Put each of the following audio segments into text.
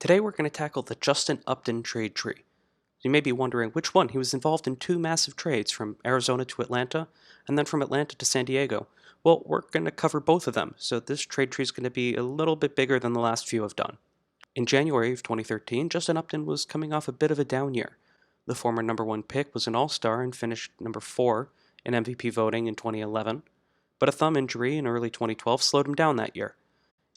Today we're going to tackle the Justin Upton trade tree. You may be wondering which one. He was involved in two massive trades, from Arizona to Atlanta, and then from Atlanta to San Diego. Well, we're going to cover both of them, so this trade tree is going to be a little bit bigger than the last few have done. In January of 2013, Justin Upton was coming off a bit of a down year. The former number one pick was an all-star and finished number 4 in MVP voting in 2011, but a thumb injury in early 2012 slowed him down that year.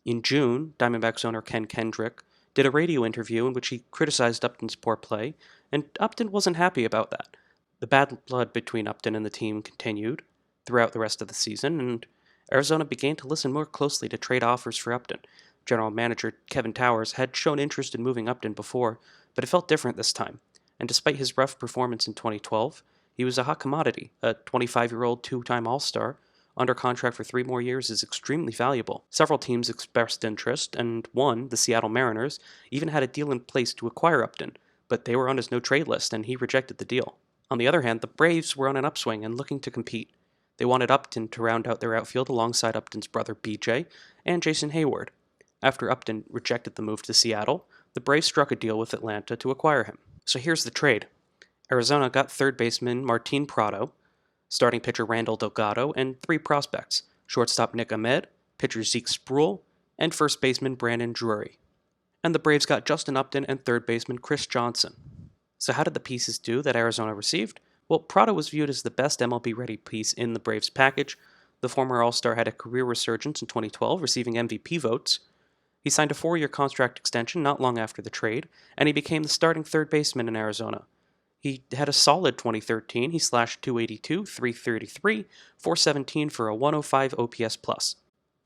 In June, Diamondbacks owner Ken Kendrick did a radio interview in which he criticized Upton's poor play, and Upton wasn't happy about that. The bad blood between Upton and the team continued throughout the rest of the season, and Arizona began to listen more closely to trade offers for Upton. General manager Kevin Towers had shown interest in moving Upton before, but it felt different this time. And despite his rough performance in 2012, he was a hot commodity. A 25-year-old two-time All-Star under contract for 3 more years is extremely valuable. Several teams expressed interest, and one, the Seattle Mariners, even had a deal in place to acquire Upton, but they were on his no-trade list, and he rejected the deal. On the other hand, the Braves were on an upswing and looking to compete. They wanted Upton to round out their outfield alongside Upton's brother BJ and Jason Hayward. After Upton rejected the move to Seattle, the Braves struck a deal with Atlanta to acquire him. So here's the trade. Arizona got third baseman Martin Prado, starting pitcher Randall Delgado, and 3 prospects: shortstop Nick Ahmed, pitcher Zeke Spruill, and first baseman Brandon Drury. And the Braves got Justin Upton and third baseman Chris Johnson. So how did the pieces do that Arizona received? Well, Prado was viewed as the best MLB-ready piece in the Braves package. The former All-Star had a career resurgence in 2012, receiving MVP votes. He signed a 4-year contract extension not long after the trade, and he became the starting third baseman in Arizona. He had a solid 2013. He slashed .282, .333, .417 for a 105 OPS+.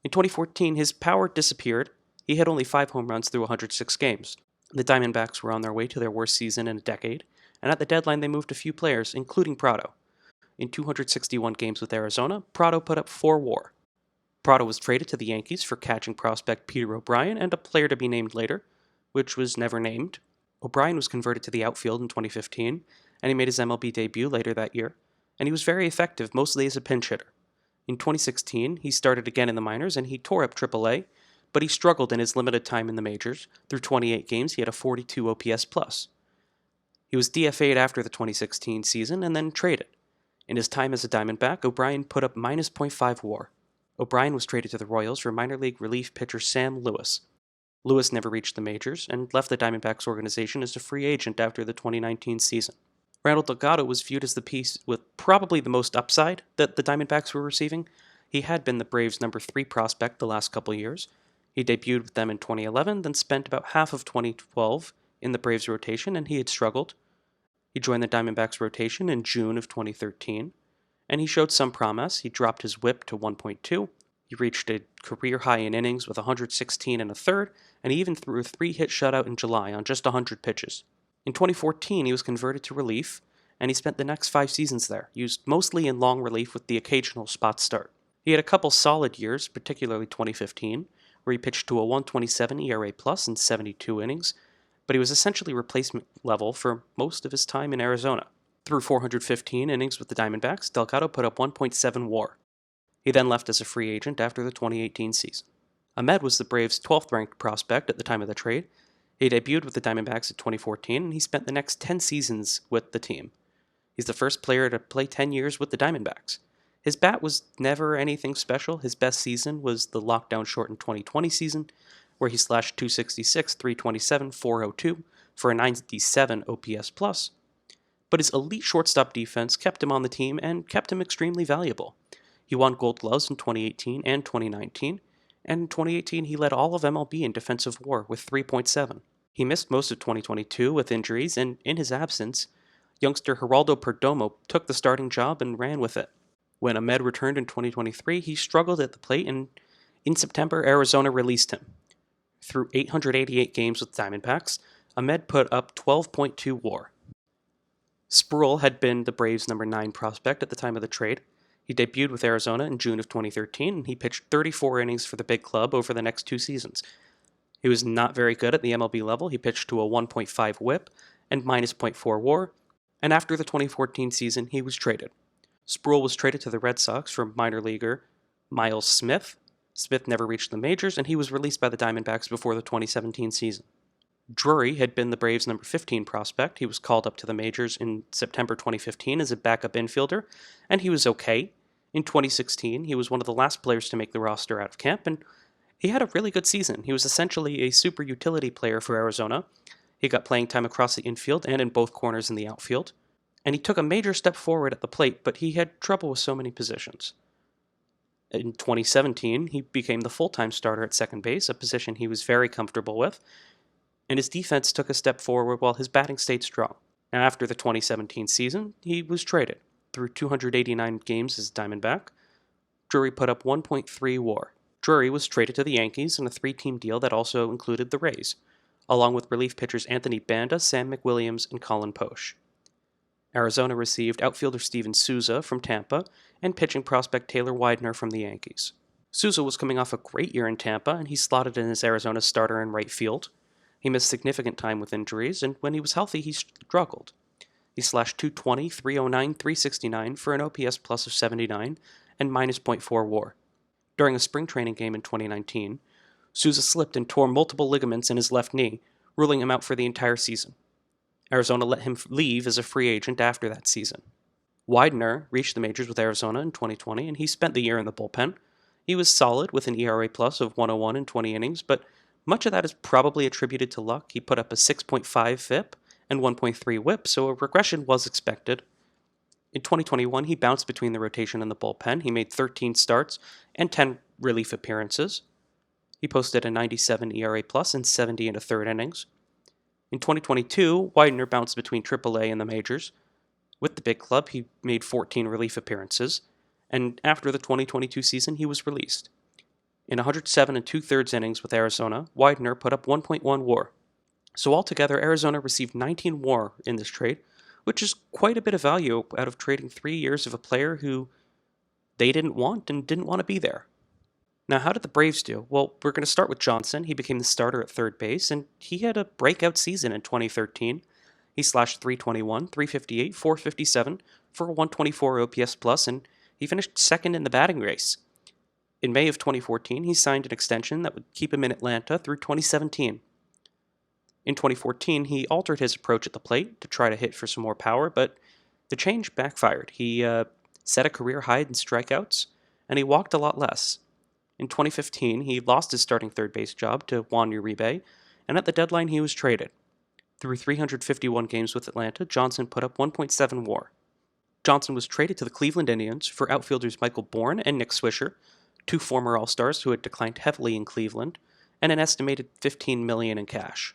In 2014, his power disappeared. He hit only 5 home runs through 106 games. The Diamondbacks were on their way to their worst season in a decade, and at the deadline they moved a few players, including Prado. In 261 games with Arizona, Prado put up 4 WAR. Prado was traded to the Yankees for catching prospect Peter O'Brien and a player to be named later, which was never named. O'Brien was converted to the outfield in 2015, and he made his MLB debut later that year, and he was very effective, mostly as a pinch hitter. In 2016, he started again in the minors, and he tore up AAA, but he struggled in his limited time in the majors. Through 28 games, he had a 42 OPS+. He was DFA'd after the 2016 season and then traded. In his time as a Diamondback, O'Brien put up minus .5 WAR. O'Brien was traded to the Royals for minor league relief pitcher Sam Lewis. Lewis never reached the majors and left the Diamondbacks organization as a free agent after the 2019 season. Randall Delgado was viewed as the piece with probably the most upside that the Diamondbacks were receiving. He had been the Braves' number 3 prospect the last couple years. He debuted with them in 2011, then spent about half of 2012 in the Braves rotation, and he had struggled. He joined the Diamondbacks rotation in June of 2013, and he showed some promise. He dropped his whip to 1.2. He reached a career high in innings with 116 and a third, and he even threw a 3-hit shutout in July on just 100 pitches. In 2014, he was converted to relief, and he spent the next 5 seasons there, used mostly in long relief with the occasional spot start. He had a couple solid years, particularly 2015, where he pitched to a 127 ERA plus in 72 innings, but he was essentially replacement level for most of his time in Arizona. Through 415 innings with the Diamondbacks, Delgado put up 1.7 WAR. He then left as a free agent after the 2018 season. Ahmed was the Braves' 12th-ranked prospect at the time of the trade. He debuted with the Diamondbacks in 2014, and he spent the next 10 seasons with the team. He's the first player to play 10 years with the Diamondbacks. His bat was never anything special. His best season was the lockdown-shortened 2020 season, where he slashed .266, .327, .402 for a 97 OPS+. But his elite shortstop defense kept him on the team and kept him extremely valuable. He won Gold Gloves in 2018 and 2019, and in 2018 he led all of MLB in defensive WAR with 3.7. He missed most of 2022 with injuries, and in his absence, youngster Geraldo Perdomo took the starting job and ran with it. When Ahmed returned in 2023, he struggled at the plate, and in September, Arizona released him. Through 888 games with Diamondbacks, Ahmed put up 12.2 WAR. Spruill had been the Braves' number 9 prospect at the time of the trade. He debuted with Arizona in June of 2013, and he pitched 34 innings for the big club over the next 2 seasons. He was not very good at the MLB level. He pitched to a 1.5 whip and minus .4 WAR, and after the 2014 season, he was traded. Spruill was traded to the Red Sox from minor leaguer Miles Smith. Smith never reached the majors, and he was released by the Diamondbacks before the 2017 season. Drury had been the Braves' number 15 prospect. He was called up to the majors in September 2015 as a backup infielder, and he was okay. In 2016, he was one of the last players to make the roster out of camp, and he had a really good season. He was essentially a super utility player for Arizona. He got playing time across the infield and in both corners in the outfield, and he took a major step forward at the plate, but he had trouble with so many positions. In 2017, he became the full-time starter at second base, a position he was very comfortable with, and his defense took a step forward while his batting stayed strong. Now, after the 2017 season, he was traded. Through 289 games as a Diamondback, Drury put up 1.3 WAR. Drury was traded to the Yankees in a three-team deal that also included the Rays, along with relief pitchers Anthony Banda, Sam McWilliams, and Colin Poche. Arizona received outfielder Steven Souza from Tampa and pitching prospect Taylor Widener from the Yankees. Souza was coming off a great year in Tampa, and he slotted in as Arizona's starter in right field. He missed significant time with injuries, and when he was healthy, he struggled. He slashed .220, .309, .369 for an OPS plus of 79 and minus .4 WAR. During a spring training game in 2019, Souza slipped and tore multiple ligaments in his left knee, ruling him out for the entire season. Arizona let him leave as a free agent after that season. Widener reached the majors with Arizona in 2020, and he spent the year in the bullpen. He was solid with an ERA plus of 101 in 20 innings, but much of that is probably attributed to luck. He put up a 6.5 FIP and 1.3 WHIP, so a regression was expected. In 2021, he bounced between the rotation and the bullpen. He made 13 starts and 10 relief appearances. He posted a 97 ERA plus and 70 in the third innings. In 2022, Widener bounced between AAA and the majors. With the big club, he made 14 relief appearances, and after the 2022 season, he was released. In 107 and two-thirds innings with Arizona, Widener put up 1.1 WAR. So altogether, Arizona received 19 WAR in this trade, which is quite a bit of value out of trading 3 years of a player who they didn't want and didn't want to be there. Now, how did the Braves do? Well, we're going to start with Johnson. He became the starter at third base, and he had a breakout season in 2013. He slashed .321, .358, .457 for a 124 OPS plus, and he finished second in the batting race. In May of 2014, he signed an extension that would keep him in Atlanta through 2017. In 2014, he altered his approach at the plate to try to hit for some more power, but the change backfired. He set a career high in strikeouts, and he walked a lot less. In 2015, he lost his starting third base job to Juan Uribe, and at the deadline he was traded. Through 351 games with Atlanta, Johnson put up 1.7 WAR. Johnson was traded to the Cleveland Indians for outfielders Michael Bourne and Nick Swisher, two former All-Stars who had declined heavily in Cleveland, and an estimated $15 million in cash.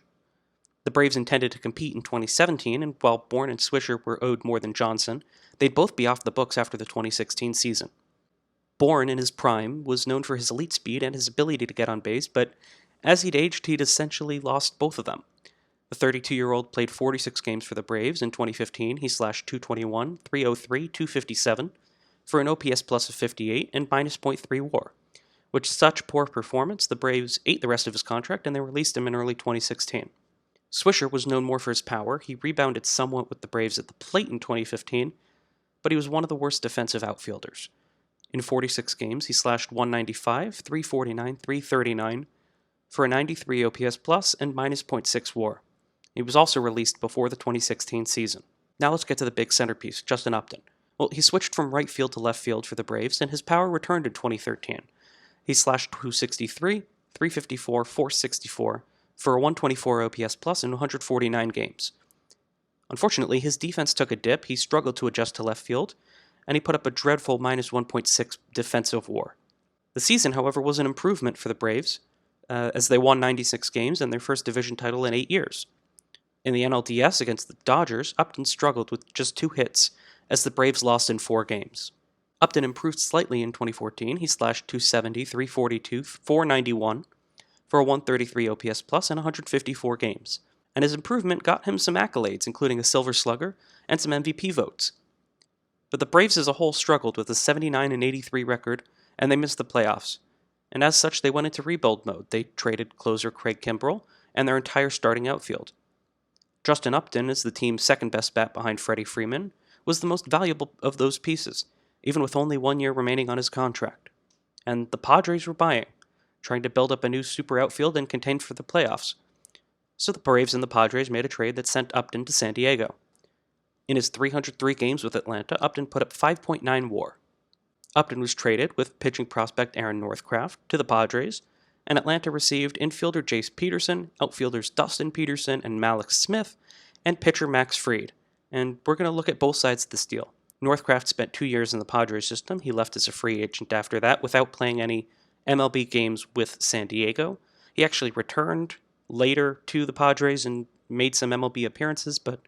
The Braves intended to compete in 2017, and while Bourne and Swisher were owed more than Johnson, they'd both be off the books after the 2016 season. Bourne, in his prime, was known for his elite speed and his ability to get on base, but as he'd aged, he'd essentially lost both of them. The 32-year-old played 46 games for the Braves. In 2015, he slashed .221, .303, .257 for an OPS plus of 58 and minus .3 WAR. With such poor performance, the Braves ate the rest of his contract and they released him in early 2016. Swisher was known more for his power. He rebounded somewhat with the Braves at the plate in 2015, but he was one of the worst defensive outfielders. In 46 games, he slashed .195, .349, .339 for a 93 OPS plus and minus .6 WAR. He was also released before the 2016 season. Now let's get to the big centerpiece, Justin Upton. Well, he switched from right field to left field for the Braves, and his power returned in 2013. He slashed .263, .354, .464 for a 124 OPS plus in 149 games. Unfortunately, his defense took a dip. He struggled to adjust to left field, and he put up a dreadful minus 1.6 defensive WAR. The season, however, was an improvement for the Braves, as they won 96 games and their first division title in 8 years. In the NLDS against the Dodgers, Upton struggled with just 2 hits, as the Braves lost in 4 games. Upton improved slightly in 2014. He slashed .270, .342, .491 for a 133 OPS plus in 154 games, and his improvement got him some accolades, including a Silver Slugger and some MVP votes. But the Braves as a whole struggled with a 79 and 83 record, and they missed the playoffs. And as such, they went into rebuild mode. They traded closer Craig Kimbrell and their entire starting outfield. Justin Upton, as the team's second best bat behind Freddie Freeman, was the most valuable of those pieces, even with only 1 year remaining on his contract. And the Padres were buying, trying to build up a new super outfield and contend for the playoffs. So the Braves and the Padres made a trade that sent Upton to San Diego. In his 303 games with Atlanta, Upton put up 5.9 WAR. Upton was traded with pitching prospect Aaron Northcraft to the Padres, and Atlanta received infielder Jace Peterson, outfielders Dustin Peterson and Malik Smith, and pitcher Max Fried. And we're going to look at both sides of this deal. Northcraft spent 2 years in the Padres system. He left as a free agent after that without playing any MLB games with San Diego. He actually returned later to the Padres and made some MLB appearances, but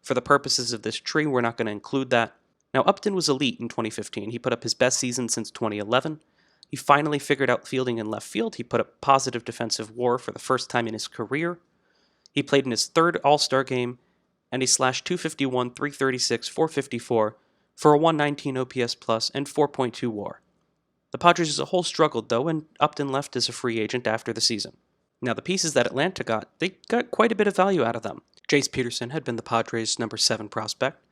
for the purposes of this tree, we're not going to include that. Now, Upton was elite in 2015. He put up his best season since 2011. He finally figured out fielding in left field. He put up positive defensive WAR for the first time in his career. He played in his third All-Star game, and he slashed 251, 336, 454 for a 119 OPS plus and 4.2 WAR. The Padres as a whole struggled, though, and Upton left as a free agent after the season. Now, the pieces that Atlanta got, they got quite a bit of value out of them. Jace Peterson had been the Padres' number 7 prospect.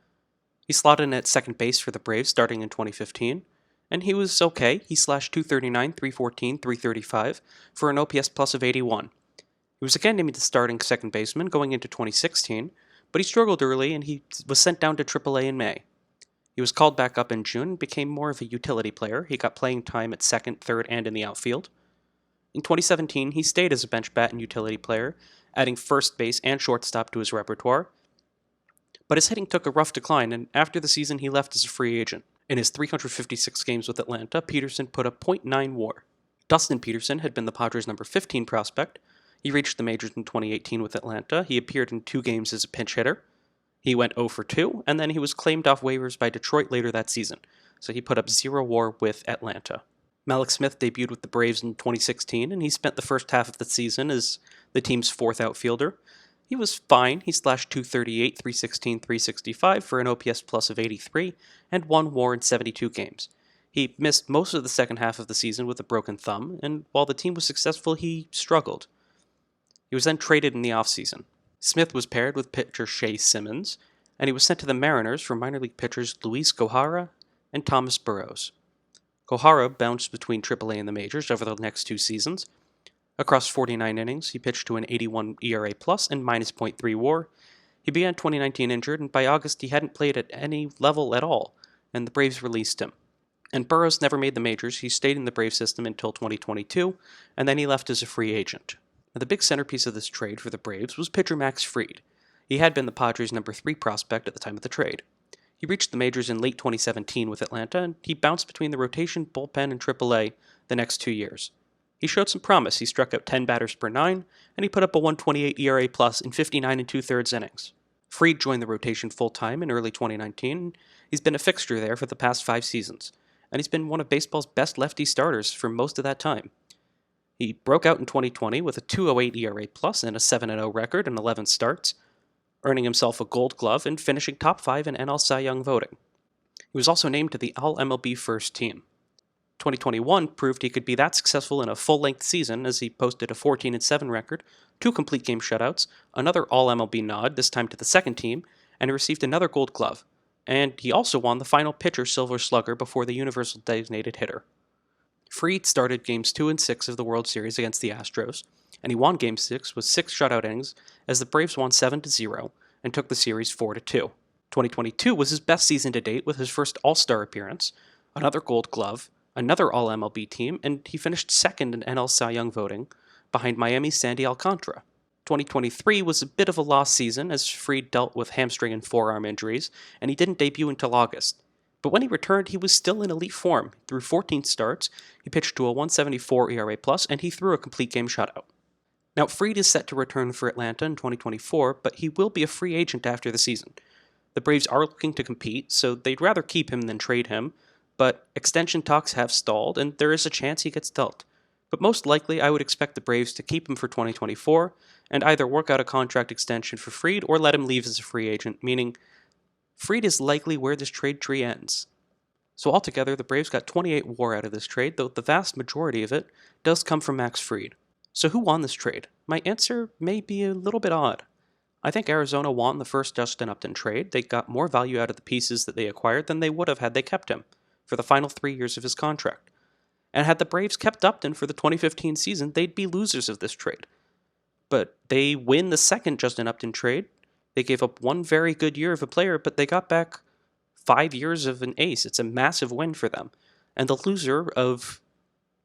He slotted in at second base for the Braves starting in 2015, and he was okay. He slashed 239, 314, 335 for an OPS plus of 81. He was again named the starting second baseman going into 2016, but he struggled early and he was sent down to AAA in May. He was called back up in June and became more of a utility player. He got playing time at second, third, and in the outfield. In 2017, he stayed as a bench bat and utility player, adding first base and shortstop to his repertoire. But his hitting took a rough decline, and after the season, he left as a free agent. In his 356 games with Atlanta, Peterson put up .9 WAR. Dustin Peterson had been the Padres' number 15 prospect. He reached the majors in 2018 with Atlanta. He appeared in 2 games as a pinch hitter. He went 0 for 2, and then he was claimed off waivers by Detroit later that season, so he put up 0 WAR with Atlanta. Malik Smith debuted with the Braves in 2016, and he spent the first half of the season as the team's 4th outfielder. He was fine. He slashed 238, 316, 365 for an OPS plus of 83 and 1 WAR in 72 games. He missed most of the second half of the season with a broken thumb, and while the team was successful, he struggled. He was then traded in the offseason. Smith was paired with pitcher Shea Simmons, and he was sent to the Mariners for minor league pitchers Luis Gohara and Thomas Burrows. Gohara bounced between AAA and the majors over the next 2 seasons. Across 49 innings, he pitched to an 81 ERA plus and minus .3 WAR. He began 2019 injured, and by August he hadn't played at any level at all, and the Braves released him. And Burrows never made the majors. He stayed in the Braves system until 2022, and then he left as a free agent. Now, the big centerpiece of this trade for the Braves was pitcher Max Fried. He had been the Padres' number 3 prospect at the time of the trade. He reached the majors in late 2017 with Atlanta, and he bounced between the rotation, bullpen, and AAA the next 2 years. He showed some promise. He struck out 10 batters per 9, and he put up a 128 ERA plus in 59 2/3 innings. Fried joined the rotation full-time in early 2019, and he's been a fixture there for the past 5 seasons, and he's been one of baseball's best lefty starters for most of that time. He broke out in 2020 with a 208 ERA plus and a 7-0 record in 11 starts, earning himself a Gold Glove and finishing top 5 in NL Cy Young voting. He was also named to the All-MLB First Team. 2021 proved he could be that successful in a full-length season as he posted a 14-7 record, 2 complete game shutouts, another All-MLB nod, this time to the second team, and he received another Gold Glove. And he also won the final pitcher Silver Slugger before the Universal Designated Hitter. Fried started Games 2 and 6 of the World Series against the Astros, and he won Game 6 with 6 shutout innings as the Braves won 7-0 and took the series 4-2. 2022 was his best season to date with his first All-Star appearance, another Gold Glove, another All-MLB team, and he finished second in NL Cy Young voting behind Miami's Sandy Alcantara. 2023 was a bit of a lost season as Fried dealt with hamstring and forearm injuries, and he didn't debut until August. But when he returned, he was still in elite form. Through 14 starts, he pitched to a 174 ERA+, and he threw a complete game shutout. Now, Fried is set to return for Atlanta in 2024, but he will be a free agent after the season. The Braves are looking to compete, so they'd rather keep him than trade him, but extension talks have stalled, and there is a chance he gets dealt. But most likely, I would expect the Braves to keep him for 2024, and either work out a contract extension for Fried or let him leave as a free agent, meaning Fried is likely where this trade tree ends. So altogether, the Braves got 28 WAR out of this trade, though the vast majority of it does come from Max Fried. So who won this trade? My answer may be a little bit odd. I think Arizona won the first Justin Upton trade. They got more value out of the pieces that they acquired than they would have had they kept him for the final 3 years of his contract. And had the Braves kept Upton for the 2015 season, they'd be losers of this trade. But they win the second Justin Upton trade. They gave up one very good year of a player, but they got back 5 years of an ace. It's a massive win for them. And the loser of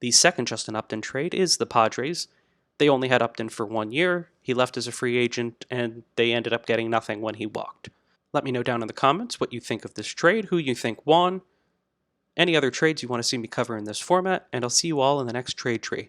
the second Justin Upton trade is the Padres. They only had Upton for 1 year. He left as a free agent, and they ended up getting nothing when he walked. Let me know down in the comments what you think of this trade, who you think won, any other trades you want to see me cover in this format, and I'll see you all in the next trade tree.